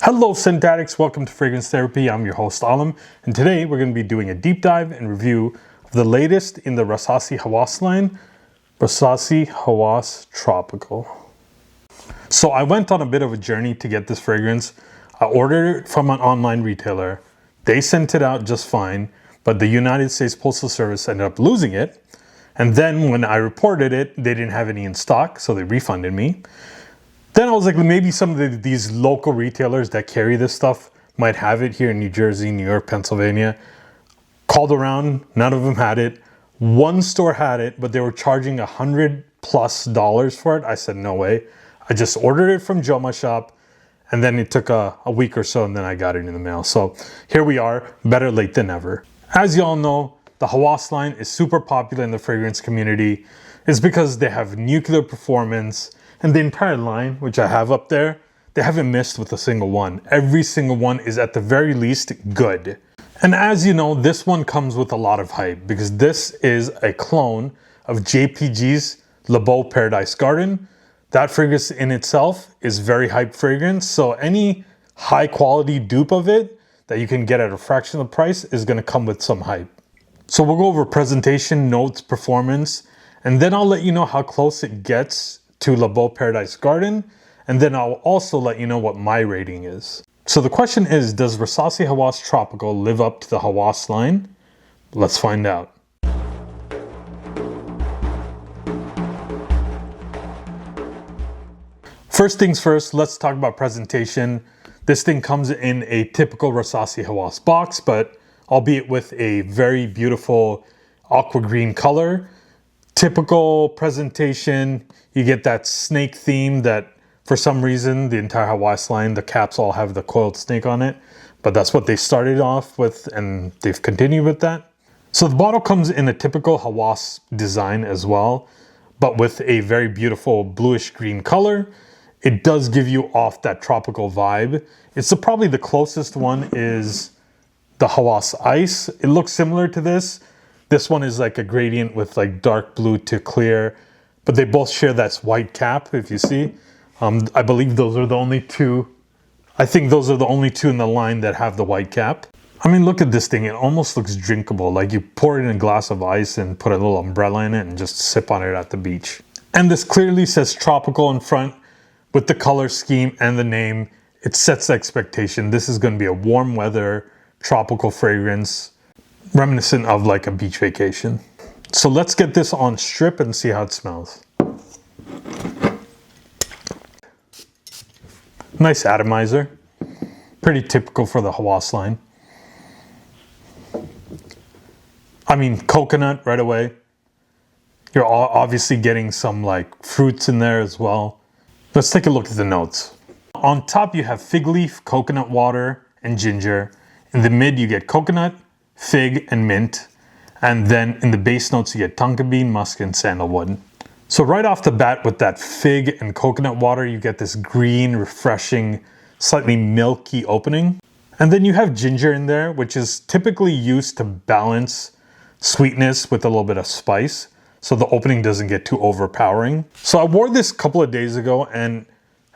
Hello scent addicts, welcome to Fragrance Therapy. I'm your host Alam, and today we're going to be doing a deep dive and review of the latest in the Rasasi Hawas line, Rasasi Hawas Tropical. So I went on a bit of a journey to get this fragrance. I ordered it from an online retailer. They sent it out just fine, but the United States Postal Service ended up losing it. And then when I reported it, they didn't have any in stock, so they refunded me. Then I was like, maybe some of these local retailers that carry this stuff might have it here in New Jersey, New York, Pennsylvania. Called around, none of them had it. One store had it, but they were charging $100+ for it. I said, no way. I just ordered it from Joma Shop, and then it took a week or so, and then I got it in the mail. So here we are, better late than never. As you all know, the Hawas line is super popular in the fragrance community. It's because they have nuclear performance. And the entire line, which I have up there, they haven't missed with a single one. Every single one is at the very least good. And as you know, this one comes with a lot of hype because this is a clone of JPG's Le Beau Paradise Garden. That fragrance in itself is very hype fragrance. So any high quality dupe of it that you can get at a fraction of the price is gonna come with some hype. So we'll go over presentation, notes, performance, and then I'll let you know how close it gets to Le Beau Paradise Garden, and then I'll also let you know what my rating is. So the question is, does Rasasi Hawas Tropical live up to the Hawas line? Let's find out. First things first, let's talk about presentation. This thing comes in a typical Rasasi Hawas box, but albeit with a very beautiful aqua green color. Typical presentation, you get that snake theme that for some reason the entire Hawas line, the caps all have the coiled snake on it, but that's what they started off with and they've continued with that. So the bottle comes in a typical Hawas design as well, but with a very beautiful bluish green color. It does give you off that tropical vibe. It's probably the closest one is the Hawas Ice. It looks similar to this. This one is like a gradient with like dark blue to clear, but they both share that white cap, if you see. I believe those are the only two. I think those are the only two in the line that have the white cap. I mean, look at this thing. It almost looks drinkable. Like you pour it in a glass of ice and put a little umbrella in it and just sip on it at the beach. And this clearly says tropical in front with the color scheme and the name. It sets the expectation. This is going to be a warm weather tropical fragrance, reminiscent of like a beach vacation. So let's get this on strip and see how it smells. Nice atomizer. Pretty typical for the Hawas line. I mean, coconut right away. You're obviously getting some like fruits in there as well. Let's take a look at the notes. On top you have fig leaf, coconut water, and ginger. In the mid you get coconut, fig, and mint. And then in the base notes you get tonka bean, musk, and sandalwood. So right off the bat with that fig and coconut water, you get this green, refreshing, slightly milky opening. And then you have ginger in there, which is typically used to balance sweetness with a little bit of spice, so the opening doesn't get too overpowering. So I wore this a couple of days ago, and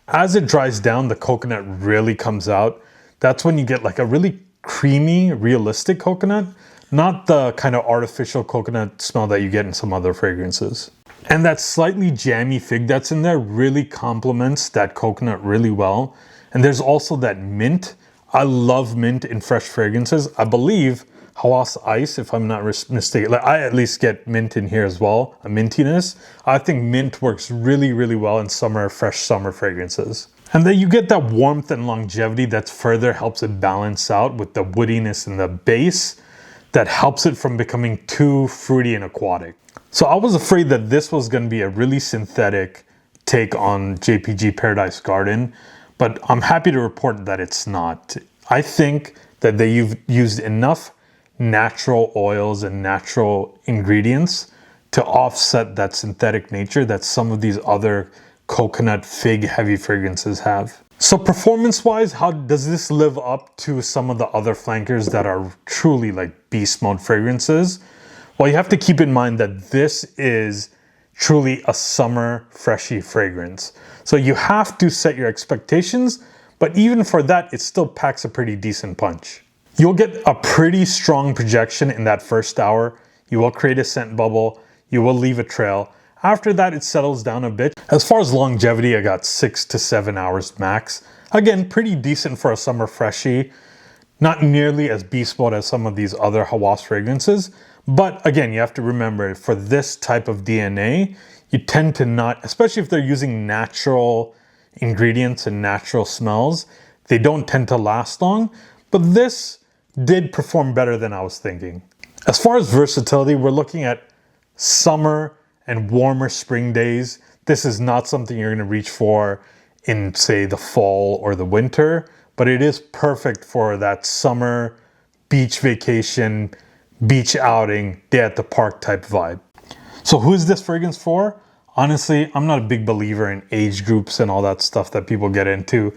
as it dries down, the coconut really comes out. That's when you get like a really creamy, realistic coconut, not the kind of artificial coconut smell that you get in some other fragrances. And that slightly jammy fig that's in there really complements that coconut really well. And there's also that mint. I love mint in fresh fragrances. I believe Hawas Ice, if I'm not mistaken, like I at least get mint in here as well, a mintiness. I think mint works really, really well in summer, fresh summer fragrances. And then you get that warmth and longevity that further helps it balance out with the woodiness in the base that helps it from becoming too fruity and aquatic. So I was afraid that this was going to be a really synthetic take on JPG Paradise Garden, but I'm happy to report that it's not. I think that they've used enough natural oils and natural ingredients to offset that synthetic nature that some of these other coconut fig heavy fragrances have. So performance wise, how does this live up to some of the other flankers that are truly like beast mode fragrances? Well, you have to keep in mind that this is truly a summer freshy fragrance. So you have to set your expectations, but even for that, it still packs a pretty decent punch. You'll get a pretty strong projection in that first hour. You will create a scent bubble. You will leave a trail. After that, it settles down a bit. As far as longevity, I got 6 to 7 hours max. Again, pretty decent for a summer freshie. Not nearly as beast mode as some of these other Hawas fragrances. But again, you have to remember, for this type of DNA, you tend to not, especially if they're using natural ingredients and natural smells, they don't tend to last long. But this did perform better than I was thinking. As far as versatility, we're looking at summer and warmer spring days. This is not something you're going to reach for in, say, the fall or the winter, but it is perfect for that summer beach vacation, beach outing, day at the park type vibe. So who is this fragrance for? Honestly, I'm not a big believer in age groups and all that stuff that people get into.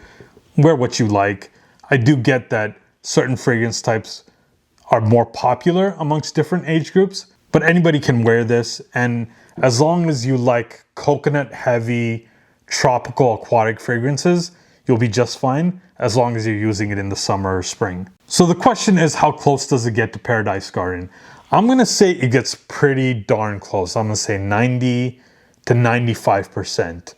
Wear what you like. I do get that certain fragrance types are more popular amongst different age groups, but anybody can wear this. And as long as you like coconut heavy, tropical aquatic fragrances, you'll be just fine as long as you're using it in the summer or spring. So the question is, how close does it get to Paradise Garden? I'm gonna say it gets pretty darn close. I'm gonna say 90 to 95%.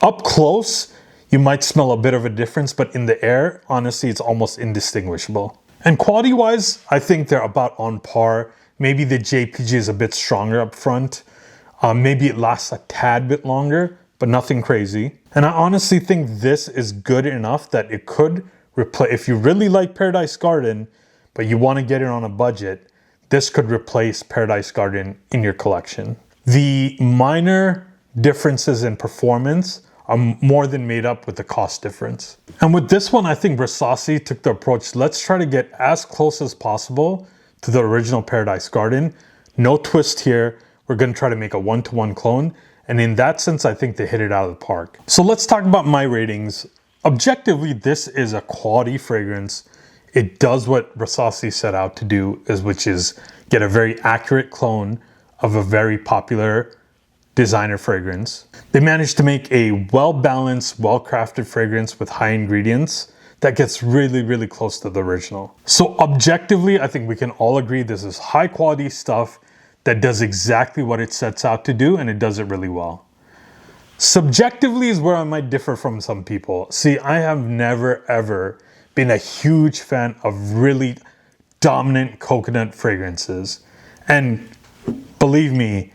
Up close, you might smell a bit of a difference, but in the air, honestly, it's almost indistinguishable. And quality-wise, I think they're about on par. Maybe the JPG is a bit stronger up front. Maybe it lasts a tad bit longer, but nothing crazy. And I honestly think this is good enough that it could replace, if you really like Paradise Garden, but you want to get it on a budget, this could replace Paradise Garden in your collection. The minor differences in performance are more than made up with the cost difference. And with this one, I think Rasasi took the approach, let's try to get as close as possible to the original Paradise Garden. No twist here. We're going to try to make a one-to-one clone. And in that sense, I think they hit it out of the park. So let's talk about my ratings. Objectively, this is a quality fragrance. It does what Rasasi set out to do, which is get a very accurate clone of a very popular designer fragrance. They managed to make a well-balanced, well-crafted fragrance with high ingredients that gets really, really close to the original. So objectively, I think we can all agree this is high quality stuff that does exactly what it sets out to do, and it does it really well. Subjectively is where I might differ from some people. See, I have never ever been a huge fan of really dominant coconut fragrances. And believe me,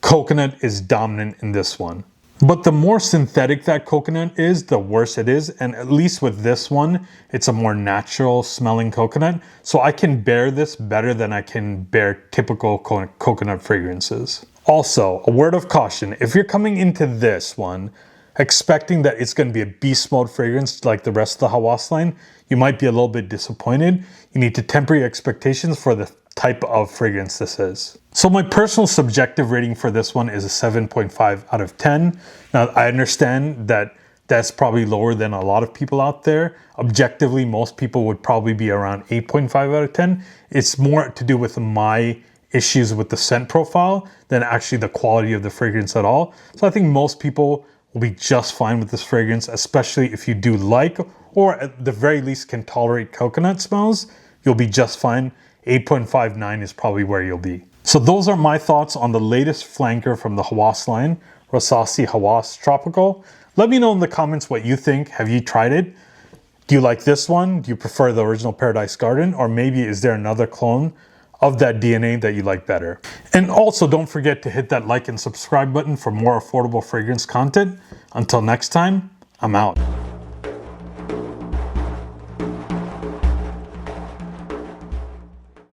coconut is dominant in this one. But the more synthetic that coconut is, the worse it is. And at least with this one, it's a more natural smelling coconut. So I can bear this better than I can bear typical coconut fragrances. Also, a word of caution, if you're coming into this one expecting that it's going to be a beast mode fragrance like the rest of the Hawas line, you might be a little bit disappointed. You need to temper your expectations for the type of fragrance this is. So my personal subjective rating for this one is a 7.5 out of 10. Now, I understand that that's probably lower than a lot of people out there. Objectively, most people would probably be around 8.5 out of 10. It's more to do with my issues with the scent profile than actually the quality of the fragrance at all. So I think most people will be just fine with this fragrance, especially if you do like, or at the very least can tolerate coconut smells, you'll be just fine. 8.59 is probably where you'll be. So those are my thoughts on the latest flanker from the Hawas line, Rasasi Hawas Tropical. Let me know in the comments what you think. Have you tried it? Do you like this one? Do you prefer the original Paradise Garden? Or maybe is there another clone of that DNA that you like better? And also don't forget to hit that like and subscribe button for more affordable fragrance content. Until next time, I'm out.